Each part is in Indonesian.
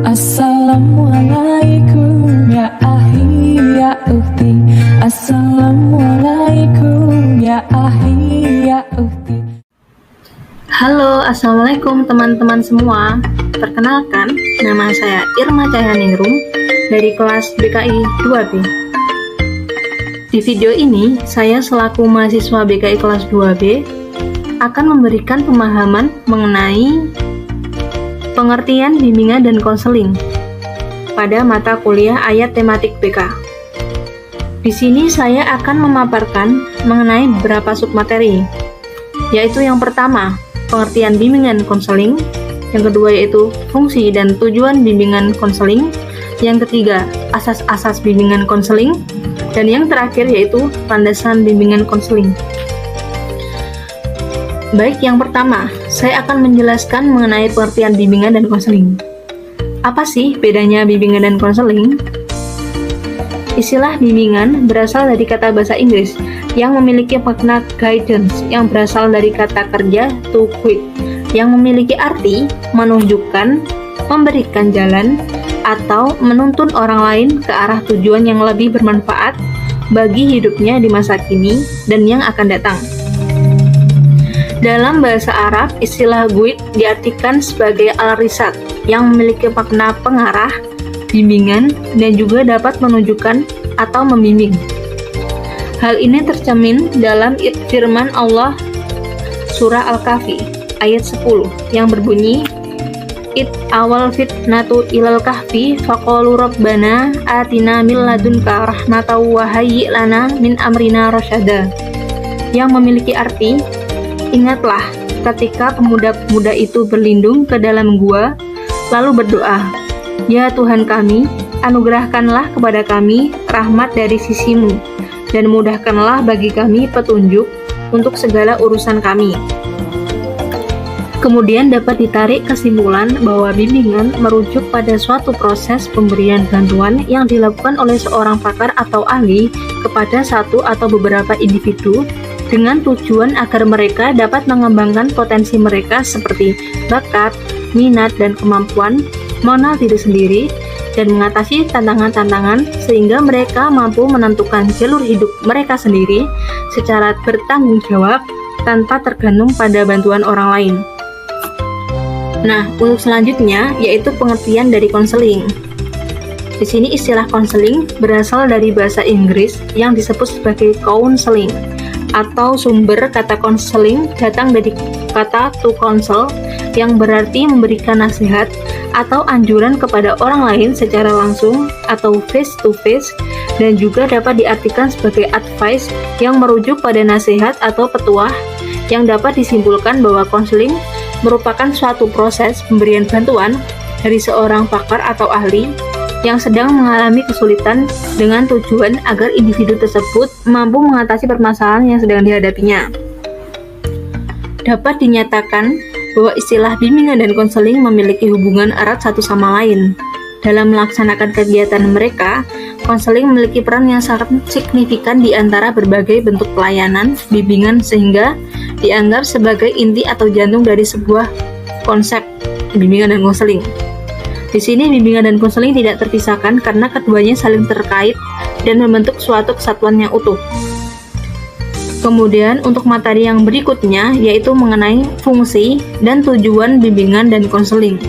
Assalamualaikum ya ahi ya ukhti. Assalamualaikum ya ahi ya ukhti. Halo, assalamualaikum teman-teman semua. Perkenalkan, nama saya Irma Cahyaningrum dari kelas BKI 2B. Di video ini, saya selaku mahasiswa BKI kelas 2B akan memberikan pemahaman mengenai pengertian bimbingan dan konseling pada mata kuliah ayat tematik BK. Di sini saya akan memaparkan mengenai beberapa submateri, yaitu yang pertama, pengertian bimbingan konseling, yang kedua yaitu fungsi dan tujuan bimbingan konseling, yang ketiga, asas-asas bimbingan konseling, dan yang terakhir yaitu landasan bimbingan konseling. Baik, yang pertama, saya akan menjelaskan mengenai pengertian bimbingan dan konseling. Apa sih bedanya bimbingan dan konseling? Istilah bimbingan berasal dari kata bahasa Inggris yang memiliki makna guidance yang berasal dari kata kerja to guide, yang memiliki arti menunjukkan, memberikan jalan, atau menuntun orang lain ke arah tujuan yang lebih bermanfaat bagi hidupnya di masa kini dan yang akan datang. Dalam bahasa Arab, istilah guide diartikan sebagai al-risad yang memiliki makna pengarah, bimbingan, dan juga dapat menunjukkan atau membimbing. Hal ini tercermin dalam firman Allah surah Al-Kahfi ayat 10 yang berbunyi, "It awal fitnatu ilal kahfi faqalu rabbana atina min ladunka rahmatan wa hayyi lana min amrina rasyada," yang memiliki arti, ingatlah ketika pemuda-pemuda itu berlindung ke dalam gua, lalu berdoa, "Ya Tuhan kami, anugerahkanlah kepada kami rahmat dari sisimu, dan mudahkanlah bagi kami petunjuk untuk segala urusan kami." Kemudian dapat ditarik kesimpulan bahwa bimbingan merujuk pada suatu proses pemberian bantuan yang dilakukan oleh seorang pakar atau ahli kepada satu atau beberapa individu dengan tujuan agar mereka dapat mengembangkan potensi mereka seperti bakat, minat, dan kemampuan, mengenal diri sendiri, dan mengatasi tantangan-tantangan sehingga mereka mampu menentukan jalur hidup mereka sendiri secara bertanggung jawab tanpa tergantung pada bantuan orang lain. Nah, untuk selanjutnya yaitu pengertian dari konseling. Di sini istilah konseling berasal dari bahasa Inggris yang disebut sebagai counseling, atau sumber kata konseling datang dari kata to counsel yang berarti memberikan nasihat atau anjuran kepada orang lain secara langsung atau face to face, dan juga dapat diartikan sebagai advice yang merujuk pada nasihat atau petuah, yang dapat disimpulkan bahwa konseling merupakan suatu proses pemberian bantuan dari seorang pakar atau ahli yang sedang mengalami kesulitan dengan tujuan agar individu tersebut mampu mengatasi permasalahan yang sedang dihadapinya. Dapat dinyatakan bahwa istilah bimbingan dan konseling memiliki hubungan erat satu sama lain. Dalam melaksanakan kegiatan mereka, konseling memiliki peran yang sangat signifikan di antara berbagai bentuk pelayanan bimbingan sehingga dianggap sebagai inti atau jantung dari sebuah konsep bimbingan dan konseling. Di sini bimbingan dan konseling tidak terpisahkan karena keduanya saling terkait dan membentuk suatu kesatuan yang utuh. Kemudian untuk materi yang berikutnya yaitu mengenai fungsi dan tujuan bimbingan dan konseling.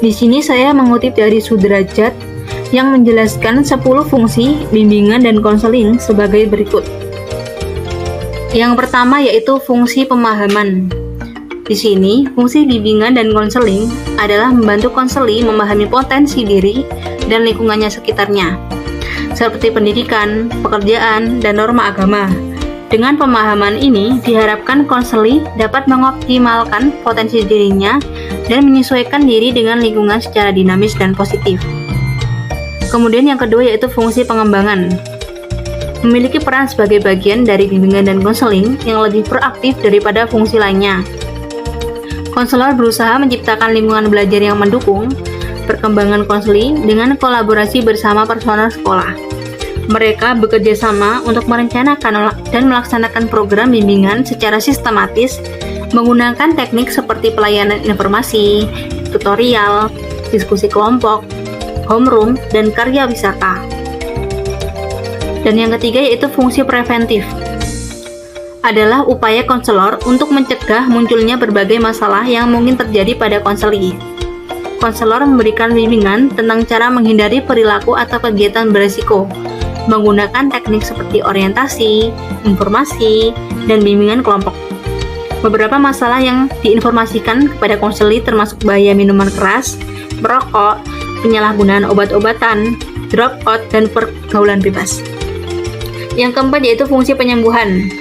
Di sini saya mengutip dari Sudrajat yang menjelaskan 10 fungsi bimbingan dan konseling sebagai berikut. Yang pertama yaitu fungsi pemahaman. Di sini, fungsi bimbingan dan konseling adalah membantu konseli memahami potensi diri dan lingkungannya sekitarnya, seperti pendidikan, pekerjaan, dan norma agama. Dengan pemahaman ini, diharapkan konseli dapat mengoptimalkan potensi dirinya dan menyesuaikan diri dengan lingkungan secara dinamis dan positif. Kemudian yang kedua yaitu fungsi pengembangan. Memiliki peran sebagai bagian dari bimbingan dan konseling yang lebih proaktif daripada fungsi lainnya. Konselor berusaha menciptakan lingkungan belajar yang mendukung perkembangan konseli dengan kolaborasi bersama personel sekolah. Mereka bekerja sama untuk merencanakan dan melaksanakan program bimbingan secara sistematis menggunakan teknik seperti pelayanan informasi, tutorial, diskusi kelompok, homeroom, dan karya wisata. Dan yang ketiga yaitu fungsi preventif. Adalah upaya konselor untuk mencegah munculnya berbagai masalah yang mungkin terjadi pada konseli. Konselor memberikan bimbingan tentang cara menghindari perilaku atau kegiatan beresiko, menggunakan teknik seperti orientasi, informasi, dan bimbingan kelompok. Beberapa masalah yang diinformasikan kepada konseli termasuk bahaya minuman keras, merokok, penyalahgunaan obat-obatan, dropout, dan pergaulan bebas. Yang keempat yaitu fungsi penyembuhan.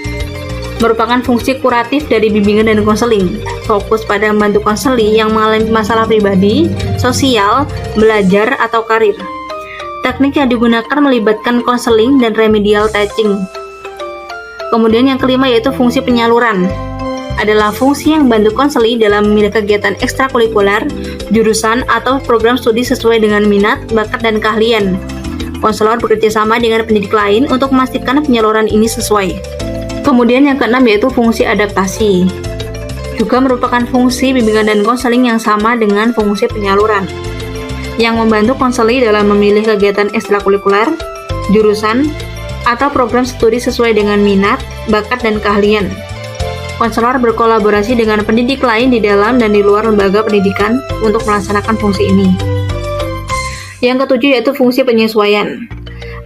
Merupakan fungsi kuratif dari bimbingan dan konseling. Fokus pada membantu konseli yang mengalami masalah pribadi, sosial, belajar, atau karir. Teknik yang digunakan melibatkan konseling dan remedial teaching. Kemudian yang kelima yaitu fungsi penyaluran. Adalah fungsi yang membantu konseli dalam memilih kegiatan ekstrakurikuler, jurusan, atau program studi sesuai dengan minat, bakat, dan keahlian. Konselor bekerja sama dengan pendidik lain untuk memastikan penyaluran ini sesuai. Kemudian yang keenam yaitu fungsi adaptasi. Juga merupakan fungsi bimbingan dan konseling yang sama dengan fungsi penyaluran, yang membantu konseli dalam memilih kegiatan ekstrakurikuler, jurusan, atau program studi sesuai dengan minat, bakat, dan keahlian. Konselor berkolaborasi dengan pendidik lain di dalam dan di luar lembaga pendidikan untuk melaksanakan fungsi ini. Yang ketujuh yaitu fungsi penyesuaian.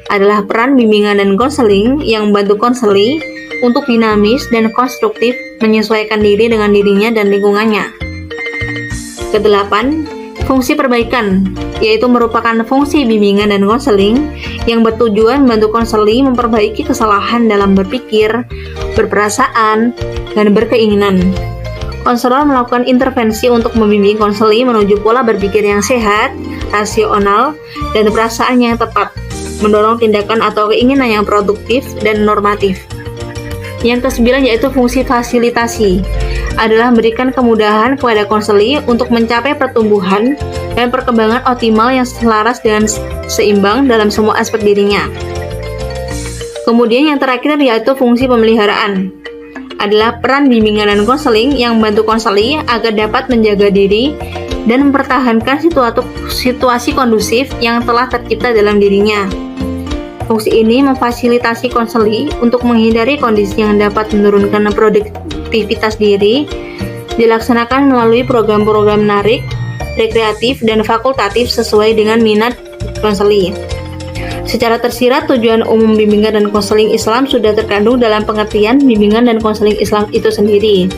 Adalah peran bimbingan dan konseling yang membantu konseli untuk dinamis dan konstruktif menyesuaikan diri dengan dirinya dan lingkungannya. Kedelapan, fungsi perbaikan, yaitu merupakan fungsi bimbingan dan konseling yang bertujuan membantu konseli memperbaiki kesalahan dalam berpikir, berperasaan, dan berkeinginan. Konselor melakukan intervensi untuk membimbing konseli menuju pola berpikir yang sehat, rasional, dan perasaan yang tepat, mendorong tindakan atau keinginan yang produktif dan normatif. Yang kesembilan yaitu fungsi fasilitasi, adalah memberikan kemudahan kepada konseli untuk mencapai pertumbuhan dan perkembangan optimal yang selaras dan seimbang dalam semua aspek dirinya. Kemudian yang terakhir yaitu fungsi pemeliharaan, adalah peran bimbingan dan konseling yang membantu konseli agar dapat menjaga diri dan mempertahankan situasi kondusif yang telah tercipta dalam dirinya. Fungsi ini memfasilitasi konseli untuk menghindari kondisi yang dapat menurunkan produktivitas diri, dilaksanakan melalui program-program menarik, rekreatif, dan fakultatif sesuai dengan minat konseli. Secara tersirat, tujuan umum bimbingan dan konseling Islam sudah terkandung dalam pengertian bimbingan dan konseling Islam itu sendiri,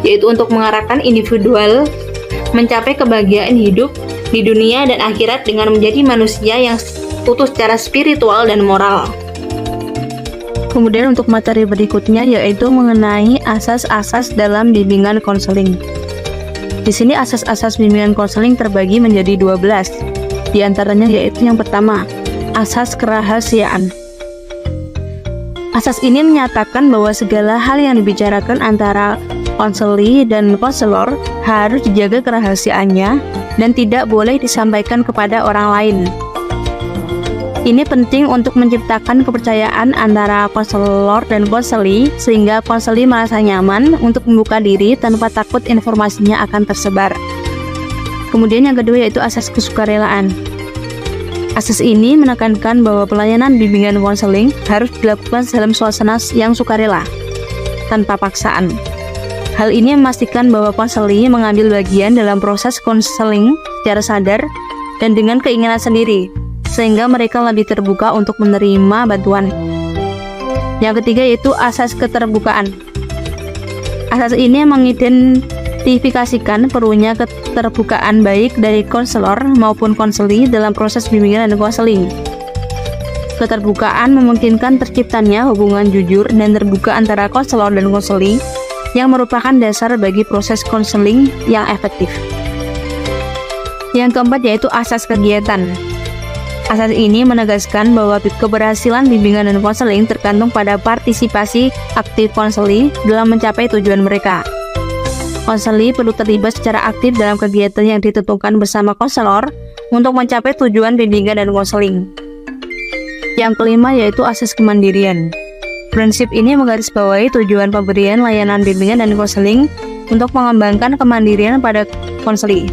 yaitu untuk mengarahkan individual mencapai kebahagiaan hidup di dunia dan akhirat dengan menjadi manusia yang utuh secara spiritual dan moral. Kemudian untuk materi berikutnya yaitu mengenai asas-asas dalam bimbingan konseling. Di sini asas-asas bimbingan konseling terbagi menjadi 12. Di antaranya yaitu yang pertama, asas kerahasiaan. Asas ini menyatakan bahwa segala hal yang dibicarakan antara konseli dan konselor harus dijaga kerahasiaannya dan tidak boleh disampaikan kepada orang lain. Ini penting untuk menciptakan kepercayaan antara konselor dan konseli sehingga konseli merasa nyaman untuk membuka diri tanpa takut informasinya akan tersebar. Kemudian yang kedua yaitu asas kesukarelaan. Asas ini menekankan bahwa pelayanan bimbingan konseling harus dilakukan dalam suasana yang sukarela, tanpa paksaan. Hal ini memastikan bahwa konseli mengambil bagian dalam proses konseling secara sadar dan dengan keinginan sendiri, sehingga mereka lebih terbuka untuk menerima bantuan. Yang ketiga yaitu asas keterbukaan. Asas ini mengidentifikasikan perlunya keterbukaan baik dari konselor maupun konseli dalam proses bimbingan dan konseling. Keterbukaan memungkinkan terciptanya hubungan jujur dan terbuka antara konselor dan konseli yang merupakan dasar bagi proses konseling yang efektif. Yang keempat yaitu asas kegiatan. Asas ini menegaskan bahwa keberhasilan bimbingan dan konseling tergantung pada partisipasi aktif konseli dalam mencapai tujuan mereka. Konseli perlu terlibat secara aktif dalam kegiatan yang ditentukan bersama konselor untuk mencapai tujuan bimbingan dan konseling. Yang kelima yaitu asas kemandirian. Prinsip ini menggarisbawahi tujuan pemberian layanan bimbingan dan konseling untuk mengembangkan kemandirian pada konseli.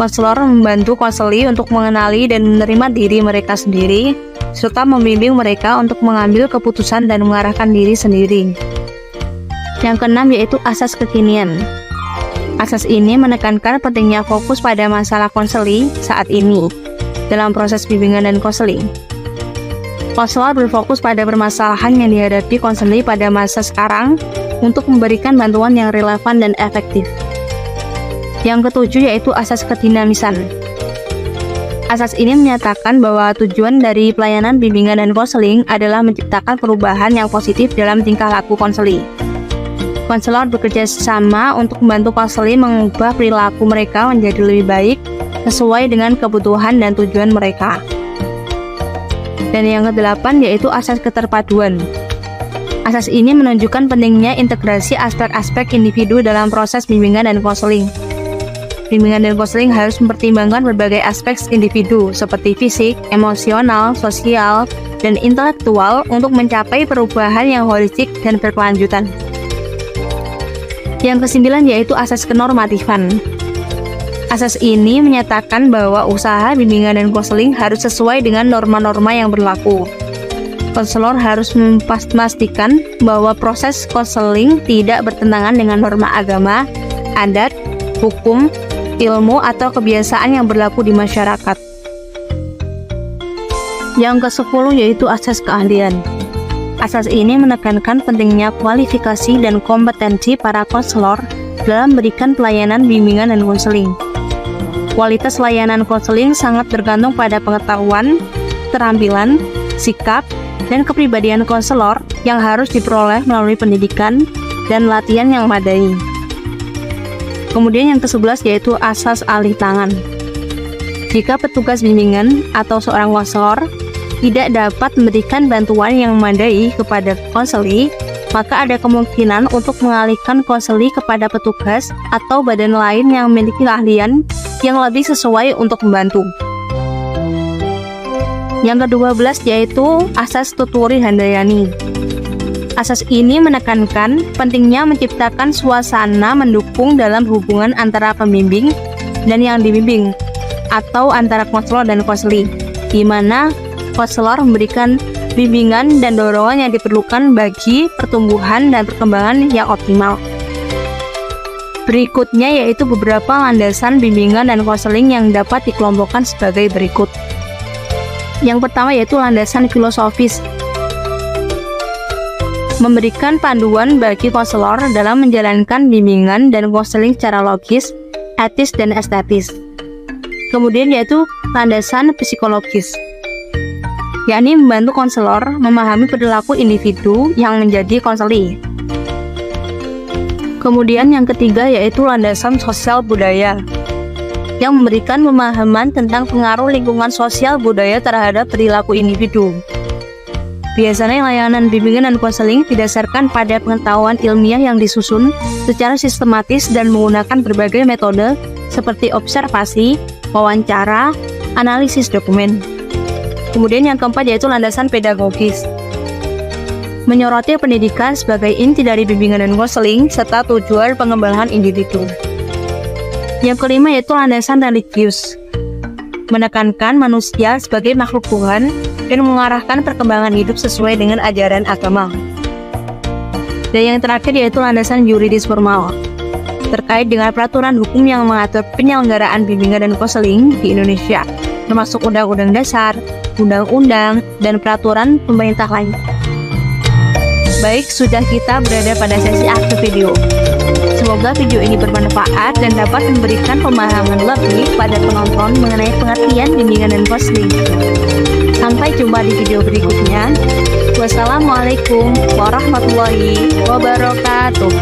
Konselor membantu konseli untuk mengenali dan menerima diri mereka sendiri, serta membimbing mereka untuk mengambil keputusan dan mengarahkan diri sendiri. Yang keenam yaitu asas kekinian. Asas ini menekankan pentingnya fokus pada masalah konseli saat ini dalam proses bimbingan dan konseling. Konselor berfokus pada permasalahan yang dihadapi konseli pada masa sekarang untuk memberikan bantuan yang relevan dan efektif. Yang ketujuh yaitu asas kedinamisan. Asas ini menyatakan bahwa tujuan dari pelayanan bimbingan dan konseling adalah menciptakan perubahan yang positif dalam tingkah laku konseli. Konselor bekerja sama untuk membantu konseli mengubah perilaku mereka menjadi lebih baik sesuai dengan kebutuhan dan tujuan mereka. Dan yang kedelapan yaitu asas keterpaduan. Asas ini menunjukkan pentingnya integrasi aspek-aspek individu dalam proses bimbingan dan konseling. Bimbingan dan konseling harus mempertimbangkan berbagai aspek individu seperti fisik, emosional, sosial, dan intelektual untuk mencapai perubahan yang holistik dan berkelanjutan. Yang kesembilan yaitu asas kenormatifan. Asas ini menyatakan bahwa usaha bimbingan dan konseling harus sesuai dengan norma-norma yang berlaku. Konselor harus memastikan bahwa proses konseling tidak bertentangan dengan norma agama, adat, hukum, ilmu, atau kebiasaan yang berlaku di masyarakat. Yang ke-10 yaitu asas keahlian. Asas ini menekankan pentingnya kualifikasi dan kompetensi para konselor dalam memberikan pelayanan bimbingan dan konseling. Kualitas layanan konseling sangat bergantung pada pengetahuan, keterampilan, sikap, dan kepribadian konselor yang harus diperoleh melalui pendidikan dan latihan yang memadai. Kemudian yang ke-11 yaitu asas alih tangan. Jika petugas bimbingan atau seorang konselor tidak dapat memberikan bantuan yang memadai kepada konseli, maka ada kemungkinan untuk mengalihkan konseli kepada petugas atau badan lain yang memiliki keahlian yang lebih sesuai untuk membantu. Yang ke-12 yaitu asas tuturi handayani. Asas ini menekankan pentingnya menciptakan suasana mendukung dalam hubungan antara pembimbing dan yang dibimbing, atau antara konselor dan konseli, di mana konselor memberikan bimbingan dan dorongan yang diperlukan bagi pertumbuhan dan perkembangan yang optimal. Berikutnya yaitu beberapa landasan bimbingan dan konseling yang dapat dikelompokkan sebagai berikut. Yang pertama yaitu landasan filosofis. Memberikan panduan bagi konselor dalam menjalankan bimbingan dan konseling secara logis, etis, dan estetis. Kemudian yaitu landasan psikologis, yakni membantu konselor memahami perilaku individu yang menjadi konseli. Kemudian yang ketiga yaitu landasan sosial budaya, yang memberikan pemahaman tentang pengaruh lingkungan sosial budaya terhadap perilaku individu. Biasanya layanan bimbingan dan konseling didasarkan pada pengetahuan ilmiah yang disusun secara sistematis dan menggunakan berbagai metode seperti observasi, wawancara, analisis dokumen. Kemudian yang keempat yaitu landasan pedagogis, menyoroti pendidikan sebagai inti dari bimbingan dan konseling serta tujuan pengembangan individu. Yang kelima yaitu landasan religius, menekankan manusia sebagai makhluk Tuhan dan mengarahkan perkembangan hidup sesuai dengan ajaran agama. Dan yang terakhir yaitu landasan yuridis formal, terkait dengan peraturan hukum yang mengatur penyelenggaraan bimbingan dan konseling di Indonesia, termasuk Undang-Undang Dasar, Undang-Undang, dan peraturan pemerintah lain. Baik, sudah kita berada pada sesi akhir video. Semoga video ini bermanfaat dan dapat memberikan pemahaman lebih pada penonton mengenai pengertian bimbingan dan konseling. Sampai jumpa di video berikutnya. Wassalamualaikum warahmatullahi wabarakatuh.